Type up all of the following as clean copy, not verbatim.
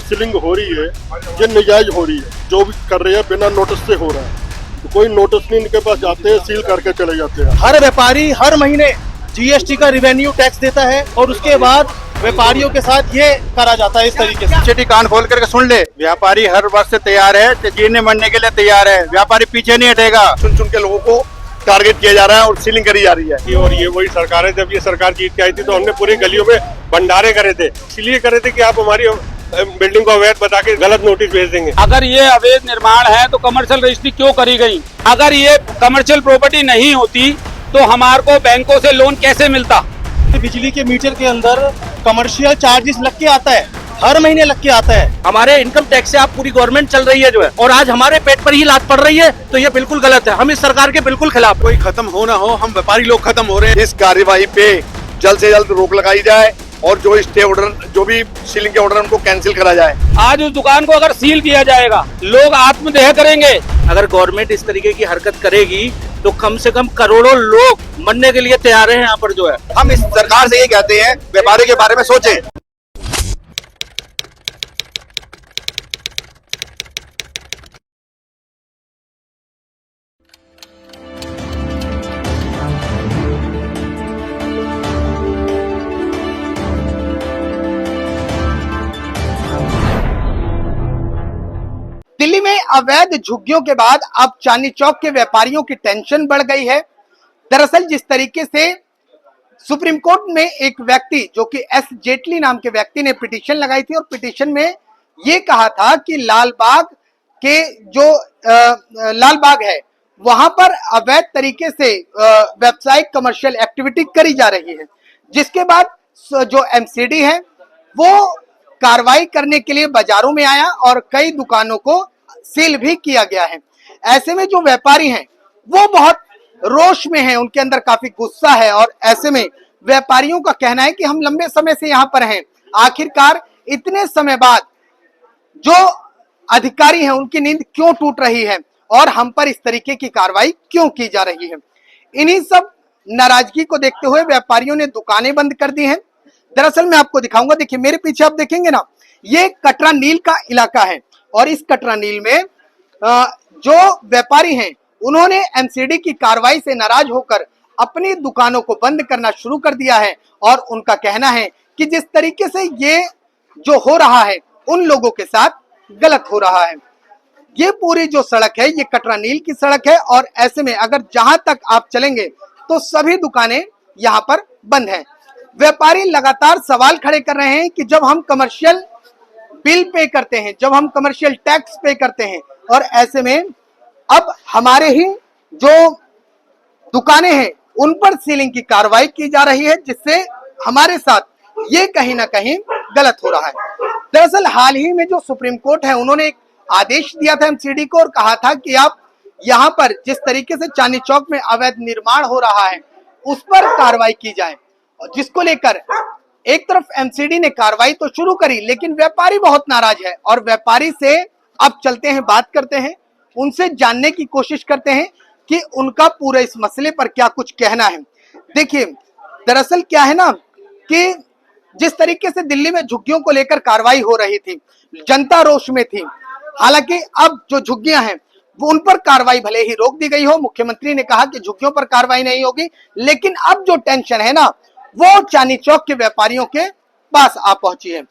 Ceiling हो रही है ये नजायज हो रही है। जो भी कर रहे हैं बिना नोटिस से हो रहा है, तो कोई नोटिस नहीं इनके पास, जाते हैं सील करके चले जाते हैं। हर व्यापारी हर महीने जीएसटी का रिवेन्यू टैक्स देता है और उसके बाद व्यापारियों के साथ ये करा जाता है इस तरीके से। सिटी कान खोल करके सुन ले, व्यापारी हर वर्ष से तैयार है, जीने मरने के लिए तैयार है, व्यापारी पीछे नहीं हटेगा। सुन सुन के लोगों को टारगेट किया जा रहा है और सीलिंग करी जा रही है। और ये वही सरकार है, जब ये सरकार जीत के आई थी तो हमने पूरी गलियों में भंडारे करे थे, इसलिए करे थे कि आप हमारी बिल्डिंग को अवैध बता के गलत नोटिस भेज देंगे। अगर ये अवैध निर्माण है तो कमर्शियल रजिस्ट्री क्यों करी गई? अगर ये कमर्शियल प्रॉपर्टी नहीं होती तो हमारे को बैंकों से लोन कैसे मिलता? बिजली के मीटर के अंदर कमर्शियल चार्जेस लग के आता है, हर महीने लग के आता है। हमारे इनकम टैक्स से आप पूरी गवर्नमेंट चल रही है जो है, और आज हमारे पेट पर ही लात पड़ रही है, तो ये बिल्कुल गलत है। हम इस सरकार के बिल्कुल खिलाफ। कोई खत्म हो ना हो, हम व्यापारी लोग खत्म हो रहे हैं। इस कार्यवाही पे जल्द से जल्द रोक लगाई जाए और जो स्टे ऑर्डर, जो भी सीलिंग के ऑर्डर, उनको कैंसिल करा जाए। आज उस दुकान को अगर सील किया जाएगा, लोग आत्मदेह करेंगे। अगर गवर्नमेंट इस तरीके की हरकत करेगी तो कम से कम करोड़ों लोग मरने के लिए तैयार हैं यहाँ पर जो है। हम इस सरकार से ये कहते हैं, व्यापारी के बारे में सोचें। दिल्ली में अवैध झुग्गियों के बाद अब चांदनी चौक के व्यापारियों की टेंशन बढ़ गई है। दरअसल जिस तरीके से सुप्रीम कोर्ट में एक व्यक्ति जो कि एस जेटली नाम के व्यक्ति ने पिटीशन लगाई थी और पिटीशन में ये कहा था कि लालबाग के जो लालबाग है वहां पर अवैध तरीके से व्यावसायिक कमर्शियल एक्टिविटी करी जा रही है, जिसके बाद जो एमसीडी है वो कार्रवाई करने के लिए बाजारों में आया और कई दुकानों को सील भी किया गया है। ऐसे में जो व्यापारी हैं वो बहुत रोष में हैं, उनके अंदर काफी गुस्सा है और ऐसे में व्यापारियों का कहना है कि हम लंबे समय से यहाँ पर हैं, आखिरकार इतने समय बाद जो अधिकारी हैं उनकी नींद क्यों टूट रही है और हम पर इस तरीके की कार्रवाई क्यों की जा रही है। इन्हीं सब नाराजगी को देखते हुए व्यापारियों ने दुकानें बंद कर दी हैं। दरअसल मैं आपको दिखाऊंगा, देखिए मेरे पीछे आप देखेंगे ना, ये कटरा नील का इलाका है और इस कटरा नील में जो व्यापारी हैं उन्होंने एमसीडी की कार्रवाई से नाराज होकर अपनी दुकानों को बंद करना शुरू कर दिया है और उनका कहना है कि जिस तरीके से ये जो हो रहा है उन लोगों के साथ गलत हो रहा है। ये पूरी जो सड़क है ये कटरा नील की सड़क है और ऐसे में अगर जहां तक आप चलेंगे तो सभी दुकानें यहाँ पर बंद हैं। व्यापारी लगातार सवाल खड़े कर रहे हैं कि जब हम कमर्शियल बिल पे करते हैं, जब हम कमर्शियल टैक्स पे करते हैं और ऐसे में अब हमारे ही जो दुकानें हैं उन पर सीलिंग की कार्रवाई की जा रही है, जिससे हमारे साथ ये कहीं ना कहीं गलत हो रहा है। दरअसल हाल ही में जो सुप्रीम कोर्ट है उन्होंने एक आदेश दिया था एमसीडी को और कहा था कि आप यहाँ पर जिस तरीके से चांदनी चौक में अवैध निर्माण हो रहा है उस पर कार्रवाई की जाए, और जिसको लेकर एक तरफ एमसीडी ने कार्रवाई तो शुरू करी लेकिन व्यापारी बहुत नाराज है और व्यापारी से अब चलते हैं, बात करते हैं, उनसे जानने की कोशिश करते हैं कि उनका पूरे इस मसले पर क्या कुछ कहना है। देखिए दरअसल क्या है ना कि जिस तरीके से दिल्ली में झुग्गियों को लेकर कार्रवाई हो रही थी, जनता रोष में थी, हालांकि अब जो झुग्गियां हैं वो उन पर कार्रवाई भले ही रोक दी गई हो, मुख्यमंत्री ने कहा कि झुग्गियों पर कार्रवाई नहीं होगी, लेकिन अब जो टेंशन है ना वो चांदनी चौक के व्यापारियों के पास आ पहुंची है।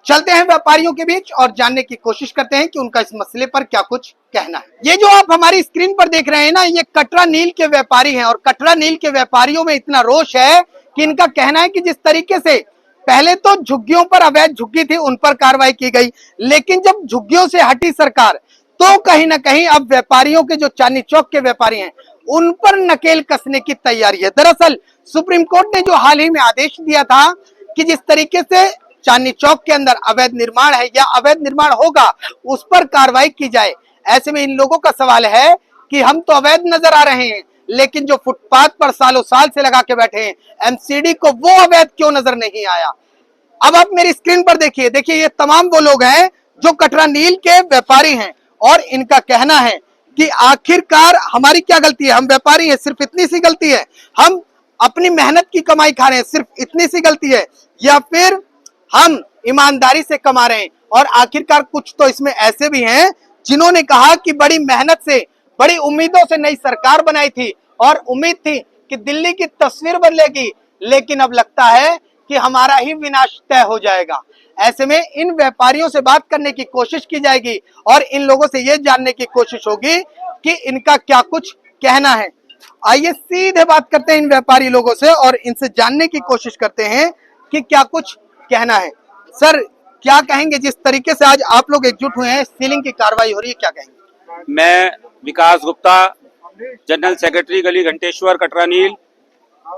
चलते हैं व्यापारियों के बीच और जानने की कोशिश करते हैं कि उनका इस मसले पर क्या कुछ कहना है। ये जो आप हमारी स्क्रीन पर देख रहे हैं ना, ये कटरा नील के व्यापारी हैं और कटरा नील के व्यापारियों में इतना रोष है कि इनका कहना है कि जिस तरीके से पहले तो झुग्गियों पर अवैध झुग्गी थी उन पर कार्रवाई की गई, लेकिन जब झुग्गियों से हटी सरकार तो कहीं ना कहीं अब व्यापारियों के जो चांदनी चौक के व्यापारी हैं उन पर नकेल कसने की तैयारी है। दरअसल सुप्रीम कोर्ट ने जो हाल ही में आदेश दिया था कि जिस तरीके से चांदनी चौक के अंदर अवैध निर्माण है या अवैध निर्माण होगा उस पर कार्रवाई की जाए, ऐसे में इन लोगों का सवाल है कि हम तो अवैध नजर आ रहे हैं लेकिन जो फुटपाथ पर सालों साल से लगा के बैठे हैं एमसीडी को, वो अवैध क्यों नजर नहीं आया। अब आप मेरी स्क्रीन पर देखिए, देखिए ये तमाम वो लोग हैं जो कटरा नील के व्यापारी हैं और इनका कहना है कि आखिरकार हमारी क्या गलती है, हम व्यापारी हैं, सिर्फ इतनी सी गलती है, हम अपनी मेहनत की कमाई खा रहे हैं, सिर्फ इतनी सी गलती है, या फिर हम ईमानदारी से कमा रहे हैं और आखिरकार कुछ तो इसमें ऐसे भी हैं जिन्होंने कहा कि बड़ी मेहनत से, बड़ी उम्मीदों से नई सरकार बनाई थी और उम्मीद थी कि दिल्ली की तस्वीर बदलेगी, लेकिन अब लगता है कि हमारा ही विनाश तय हो जाएगा। ऐसे में इन व्यापारियों से बात करने की कोशिश की जाएगी और इन लोगों से यह जानने की कोशिश होगी कि इनका क्या कुछ कहना है। आइए सीधे बात करते हैं इन व्यापारी लोगों से और इनसे जानने की कोशिश करते हैं कि क्या कुछ कहना है। सर, क्या कहेंगे, जिस तरीके से आज आप लोग एकजुट हुए हैं, सीलिंग की कार्रवाई हो रही है, क्या कहेंगे? मैं विकास गुप्ता, जनरल सेक्रेटरी गली घंटेश्वर कटरा नील।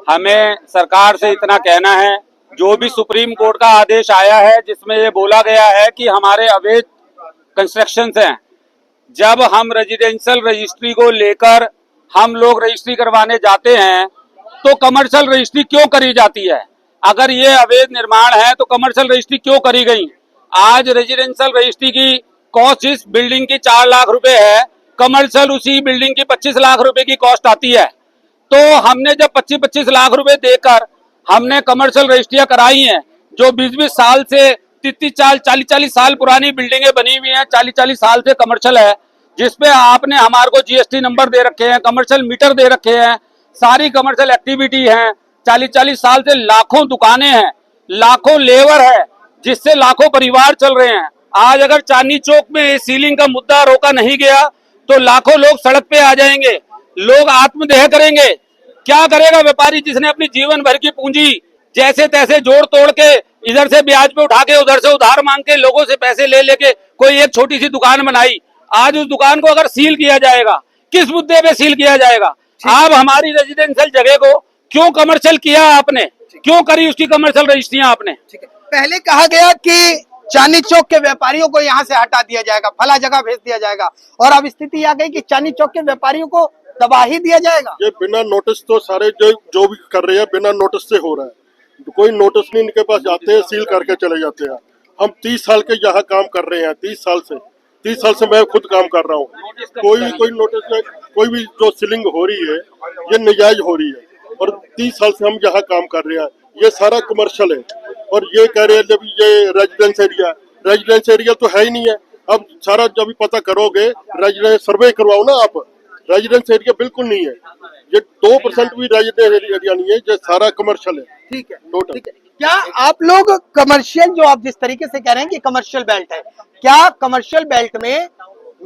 हमें सरकार से इतना कहना है, जो भी सुप्रीम कोर्ट का आदेश आया है जिसमें ये बोला गया है कि हमारे अवैध कंस्ट्रक्शंस हैं, जब हम रेजिडेंशियल रजिस्ट्री को लेकर हम लोग रजिस्ट्री करवाने जाते हैं तो कमर्शियल रजिस्ट्री क्यों करी जाती है? अगर ये अवैध निर्माण है तो कमर्शियल रजिस्ट्री क्यों करी गई? आज रेजिडेंशियल रजिस्ट्री की कॉस्ट इस बिल्डिंग की 4 लाख रुपए है, कमर्शियल उसी बिल्डिंग की 25 लाख रुपए की कॉस्ट आती है। तो हमने जब 25-25 लाख रुपए देकर हमने कमर्शियल रजिस्ट्रियां कराई हैं, जो 20-20 साल से 30-40 साल पुरानी बिल्डिंगें बनी हुई हैं, 40-40 साल से कमर्शियल है, जिसपे आपने हमारे को जीएसटी नंबर दे रखे हैं, कमर्शियल मीटर दे रखे हैं, सारी कमर्शियल एक्टिविटी है, 40-40 साल से लाखों दुकानें हैं, लाखों लेबर है, जिससे लाखों परिवार चल रहे हैं। आज अगर चांदनी चौक में सीलिंग का मुद्दा रोका नहीं गया तो लाखों लोग सड़क पे आ जाएंगे, लोग आत्मदाह करेंगे। क्या करेगा व्यापारी जिसने अपनी जीवन भर की पूंजी जैसे तैसे जोड़ तोड़ के इधर से ब्याज पे उठा के उधर से उधार मांग के लोगों से पैसे ले लेके कोई एक छोटी सी दुकान बनाई, आज उस दुकान को अगर सील किया जाएगा, किस मुद्दे पे सील किया जाएगा? आप हमारी रेजिडेंशियल जगह को क्यों कमर्शियल किया आपने, क्यों करी उसकी कमर्शियल रजिस्ट्रियां आपने? पहले कहा गया कि चांदनी चौक के व्यापारियों को यहाँ से हटा दिया जाएगा, फला जगह भेज दिया जाएगा, और अब स्थिति आ गई कि चांदनी चौक के व्यापारियों को दबा ही दिया जाएगा। ये बिना नोटिस तो सारे जो भी कर रहे हैं बिना नोटिस से हो रहा है। कोई नोटिस नहीं इनके पास, जाते हैं सील करके चले जाते हैं। हम 30 साल के यहाँ काम कर रहे हैं, 30 साल से मैं खुद काम कर रहा हूँ। कोई नोटिस नहीं, कोई भी जो सीलिंग हो रही है ये नाजायज हो रही है और 30 साल से हम यहाँ काम कर रहे हैं। ये सारा कमर्शियल है और ये कह रहे हैं जब ये रेजिडेंस एरिया तो है ही नहीं है। अब सारा जब पता करोगे, रेजिडेंस सर्वे करवाओ ना आप, रेजिडेंस एरिया बिल्कुल नहीं है। ये 2% भी रेजिडेंस एरिया नहीं है, ये सारा कमर्शियल है। ठीक है, टोटल। ठीक है। क्या आप लोग कमर्शियल, जो आप जिस तरीके से कह रहे हैं कि कमर्शियल बेल्ट है, क्या कमर्शियल बेल्ट में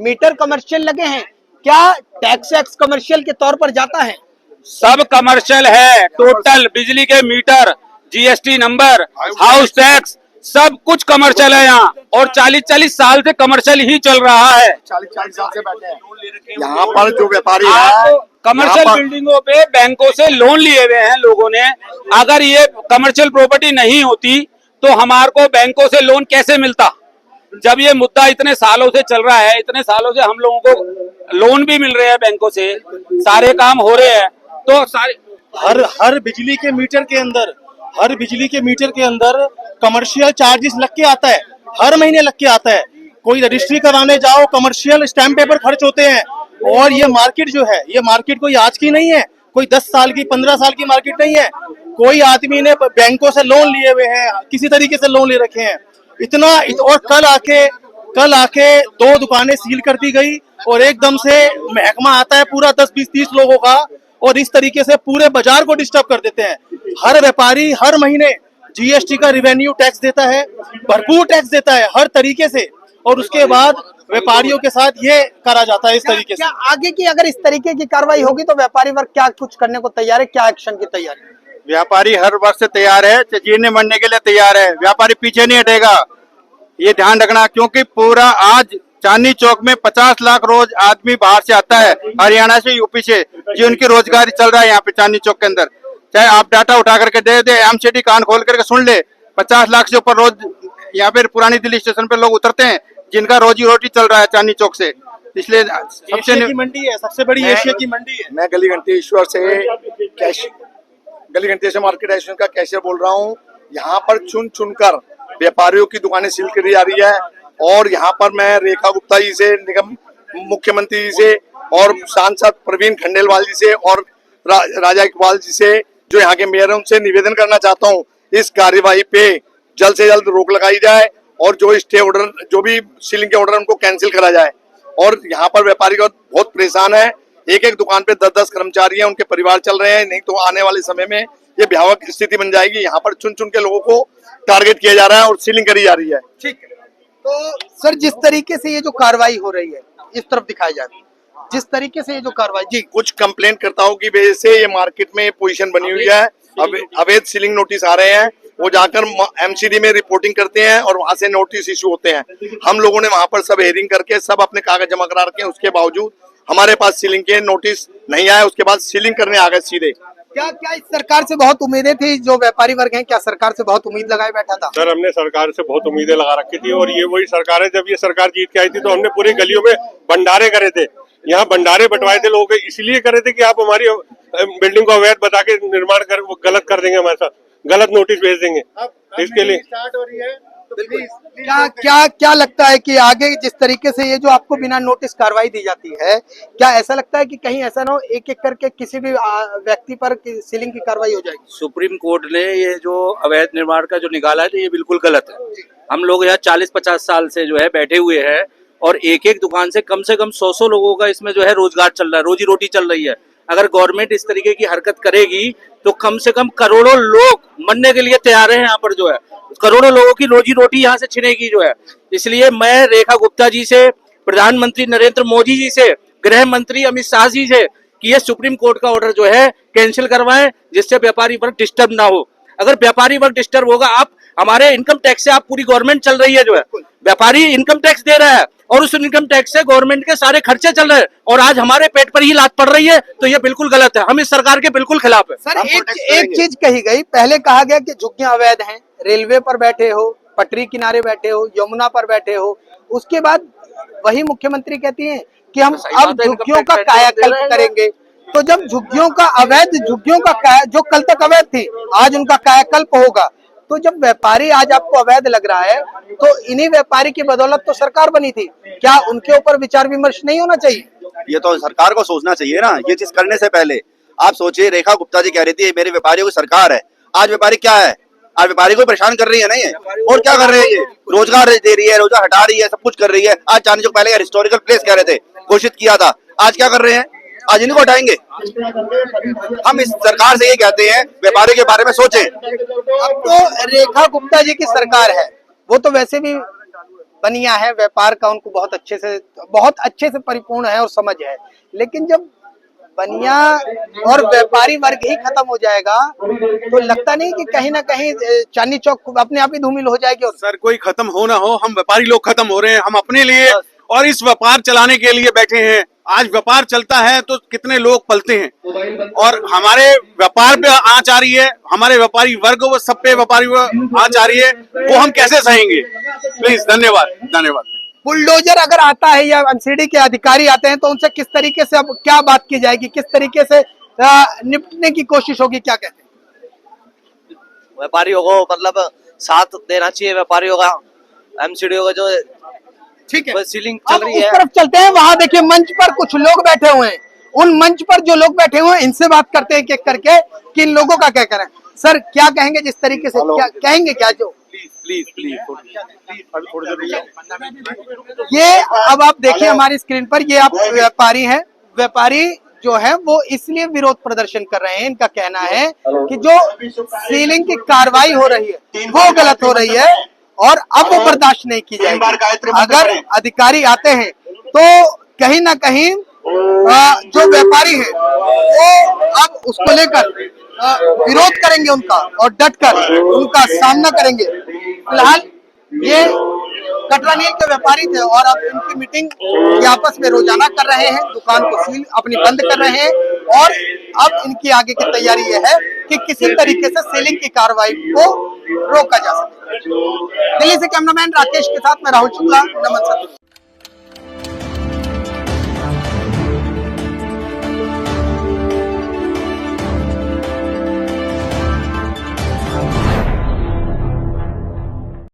मीटर कमर्शियल लगे हैं? क्या टैक्स एक्स कमर्शियल के तौर पर जाता है? सब कमर्शियल है, टोटल बिजली के meter, GST number, house tax, सब कुछ कमर्शियल है यहाँ, और 40-40 साल से कमर्शियल ही चल रहा है। 40-40 साल से बैठे हैं यहाँ पर जो व्यापारी आप है, कमर्शियल बिल्डिंगों पे बैंकों से लोन लिए हुए हैं लोगों ने। अगर ये कमर्शियल प्रॉपर्टी नहीं होती तो हमारे को बैंकों से लोन कैसे मिलता? जब ये मुद्दा इतने सालों से चल रहा है, इतने सालों से हम लोगों को लोन भी मिल रहे हैं बैंकों से, सारे काम हो रहे हैं, तो सारे हर बिजली के मीटर के अंदर, हर बिजली के मीटर के अंदर कमर्शियल चार्जेस लग के आता है, हर महीने लग के आता है। कोई रजिस्ट्री कराने जाओ, कमर्शियल स्टैम्प पेपर खर्च होते हैं। और ये मार्केट जो है, ये मार्केट कोई आज की नहीं है, कोई 10 साल की 15 साल की मार्केट नहीं है। कोई आदमी ने बैंकों से लोन लिए हुए हैं, किसी तरीके से लोन ले रखे हैं इतना। और कल आके 2 दुकानें सील कर दी गई और एकदम से महकमा आता है पूरा 10-20-30 लोगों का, और इस तरीके से पूरे बाजार को डिस्टर्ब कर देते हैं। हर व्यापारी हर महीने जीएसटी का रिवेन्यू टैक्स देता है, भरपूर टैक्स देता है हर तरीके से, और उसके बाद व्यापारियों के साथ ये करा जाता है इस तरीके से। क्या आगे की अगर इस तरीके की कार्रवाई होगी तो व्यापारी वर्ग क्या कुछ करने को तैयार है, क्या एक्शन की तैयारी है? व्यापारी हर वर्ष से तैयार है, जीने मरने के लिए तैयार है, व्यापारी पीछे नहीं हटेगा, ये ध्यान रखना। क्योंकि पूरा आज चांदनी चौक में 50 लाख रोज आदमी बाहर से आता है, हरियाणा से, यूपी से, जी उनकी रोजगारी चल रहा है यहाँ पे चांदनी चौक के अंदर। चाहे आप डाटा उठा करके दे दे, एमसीडी कान खोल करके सुन ले, 50 लाख से ऊपर रोज यहाँ पे पुरानी दिल्ली स्टेशन पे लोग उतरते हैं, जिनका रोजी रोटी चल रहा है चांदनी चौक से। इसलिए एशिया की मंडी है, सबसे बड़ी एशिया की मंडी है। मैं गली घंटेश्वर मार्केट एसोसिएशन का कैशियर बोल रहा हूँ। यहाँ पर चुन कर व्यापारियों की दुकानें सील करी जा रही है, और यहाँ पर मैं रेखा गुप्ता जी से, निगम मुख्यमंत्री जी से, और सांसद प्रवीण खंडेलवाल जी से, और राजा इकबाल जी से, जो यहाँ के मेयर हैं, उनसे निवेदन करना चाहता हूँ, इस कार्यवाही पे जल्द से जल्द रोक लगाई जाए और जो स्टे ऑर्डर, जो भी सीलिंग के ऑर्डर उनको कैंसिल करा जाए। और यहाँ पर व्यापारी बहुत परेशान है, एक एक दुकान पे 10-10 कर्मचारी हैं, उनके परिवार चल रहे हैं, नहीं तो आने वाले समय में ये भयावह स्थिति बन जाएगी। यहाँ पर चुन चुन के लोगों को टारगेट किया जा रहा है और सीलिंग करी जा रही है। ठीक है, तो सर जिस तरीके से ये जो कार्रवाई हो रही है, इस तरफ दिखाई जा रही है, जिस तरीके से ये जो कार्रवाई जी, कुछ कंप्लेंट करताओं की वजह से ये मार्केट में पोजीशन बनी हुई है। अवैध सीलिंग नोटिस आ रहे हैं, वो जाकर एमसीडी में रिपोर्टिंग करते हैं और वहां से नोटिस इशू होते हैं। हम लोगों ने वहां पर सब हेयरिंग करके सब अपने कागज जमा करा रखे हैं, उसके बावजूद हमारे पास सीलिंग के नोटिस नहीं आए। उसके बाद सीलिंग करने आ गए सीधे। क्या क्या इस सरकार से बहुत उम्मीदें थी, जो व्यापारी वर्ग हैं, क्या सरकार से बहुत उम्मीद लगाए बैठा था? सर हमने सरकार से बहुत उम्मीदें लगा रखी थी और ये वही सरकार है, जब ये सरकार जीत के आई थी तो हमने पूरी गलियों में भंडारे करे थे, यहाँ भंडारे बंटवाए थे लोगों के, इसलिए करे थे कि आप हमारी बिल्डिंग को अवैध बता के निर्माण कर गलत कर देंगे, हमारे साथ गलत नोटिस भेज देंगे। इसके लिए क्या लगता है कि आगे जिस तरीके से ये जो आपको बिना नोटिस कार्रवाई दी जाती है, क्या ऐसा लगता है कि कहीं ऐसा ना हो एक एक करके किसी भी व्यक्ति पर सीलिंग की कार्रवाई हो जाएगी? सुप्रीम कोर्ट ने ये जो अवैध निर्माण का जो निकाला है तो ये बिल्कुल गलत है। हम लोग यहाँ 40-50 साल से जो है बैठे हुए हैं और एक एक दुकान से कम 100 लोगों का इसमें जो है रोजगार चल रहा है, रोजी रोटी चल रही है। अगर गवर्नमेंट इस तरीके की हरकत करेगी तो कम से कम करोड़ों लोग मरने के लिए तैयार हैं यहाँ पर, जो है करोड़ों लोगों की रोजी रोटी यहाँ से छिनेगी जो है। इसलिए मैं रेखा गुप्ता जी से, प्रधानमंत्री नरेंद्र मोदी जी से, गृह मंत्री अमित शाह जी से कि ये सुप्रीम कोर्ट का ऑर्डर जो है कैंसिल करवाएं, जिससे व्यापारी वर्ग डिस्टर्ब ना हो। अगर व्यापारी वर्ग डिस्टर्ब होगा, आप हमारे इनकम टैक्स से, आप पूरी गवर्नमेंट चल रही है जो है, व्यापारी इनकम टैक्स दे रहा है और उस इनकम टैक्स से गवर्नमेंट के सारे खर्चे चल रहे हैं और आज हमारे पेट पर ही लात पड़ रही है, तो ये बिल्कुल गलत है। हम इस सरकार के बिल्कुल खिलाफ है। सर एक चीज कही गई, पहले कहा गया कि झुग्गियां अवैध हैं, रेलवे पर बैठे हो, पटरी किनारे बैठे हो, यमुना पर बैठे हो, उसके बाद वही मुख्यमंत्री कहती हैं कि हम अब झुग्गियों का कायाकल्प करेंगे। तो जब झुग्गियों का जो कल तक अवैध थी, आज उनका कायाकल्प होगा, तो जब व्यापारी आज आपको अवैध लग रहा है तो इन्हीं व्यापारी की बदौलत तो सरकार बनी थी, क्या उनके ऊपर विचार विमर्श नहीं होना चाहिए? ये तो सरकार को सोचना चाहिए ना, ये चीज करने से पहले। आप सोचिए, रेखा गुप्ता जी कह रही थी मेरे व्यापारियों की सरकार है, आज व्यापारी क्या है? आज व्यापारी को परेशान कर रही है, नहीं है? और क्या कर रहे हैं? ये रोजगार दे रही है, रोजगार हटा रही है, सब कुछ कर रही है। आज चांदनी चौक पहले हिस्टोरिकल प्लेस कह रहे थे, घोषित किया था, आज क्या कर रहे हैं? आज इनको हटाएंगे। हम इस सरकार से ये कहते हैं, व्यापारी के बारे में सोचें। अब तो रेखा गुप्ता जी की सरकार है, वो तो वैसे भी बनिया है, व्यापार का उनको बहुत अच्छे से परिपूर्ण है और समझ है, लेकिन जब बनिया और व्यापारी वर्ग ही खत्म हो जाएगा तो लगता नहीं कि कहीं ना कहीं चांदनी चौक अपने आप ही धूमिल हो जाएगी? और सर कोई खत्म हो ना हो, हम व्यापारी लोग खत्म हो रहे हैं। हम अपने लिए और इस व्यापार चलाने के लिए बैठे हैं। आज व्यापार चलता है तो कितने लोग पलते हैं और हमारे व्यापार पे आंच आ रही है, हमारे व्यापारी वर्ग वो सब पे व्यापारी आंच आ रही है, वो हम कैसे सहेंगे? प्लीज, धन्यवाद। बुलडोजर अगर आता है या एमसीडी के अधिकारी आते हैं तो उनसे किस तरीके से, अब क्या बात की जाएगी, किस तरीके से निपटने की कोशिश होगी, क्या कहते हैं? व्यापारियों को मतलब साथ देना चाहिए, व्यापारियों का, एमसीडीओ का जो ठीक है सीलिंग चल रही है। है। इस तरफ चलते हैं, वहां देखिए मंच पर कुछ लोग बैठे हुए हैं, उन मंच पर जो लोग बैठे हुए हैं इनसे बात करते हैं एक करके कि इन लोगों का क्या करें। सर क्या कहेंगे, जिस तरीके से क्या कहेंगे, क्या जो प्लीज ये अब आप देखिए हमारी स्क्रीन पर, ये आप व्यापारी हैं, व्यापारी जो है वो इसलिए विरोध प्रदर्शन कर रहे हैं। इनका कहना है कि जो सीलिंग की कार्रवाई हो रही है वो गलत हो रही है और अब वो बर्दाश्त नहीं की जाएगी। अगर अधिकारी आते हैं तो कहीं ना कहीं जो व्यापारी है वो अब उसको लेकर विरोध करेंगे उनका और डटकर उनका सामना करेंगे। फिलहाल ये कटरा नील के व्यापारी थे और अब इनकी मीटिंग ये आपस में रोजाना कर रहे हैं, दुकान को सील अपनी बंद कर रहे हैं और अब इनकी आगे की तैयारी ये है कि किसी तरीके से सीलिंग की कार्रवाई को रोका जा सके। दिल्ली से कैमरामैन राकेश के साथ मैं राहुल शुक्ला, नमन सर।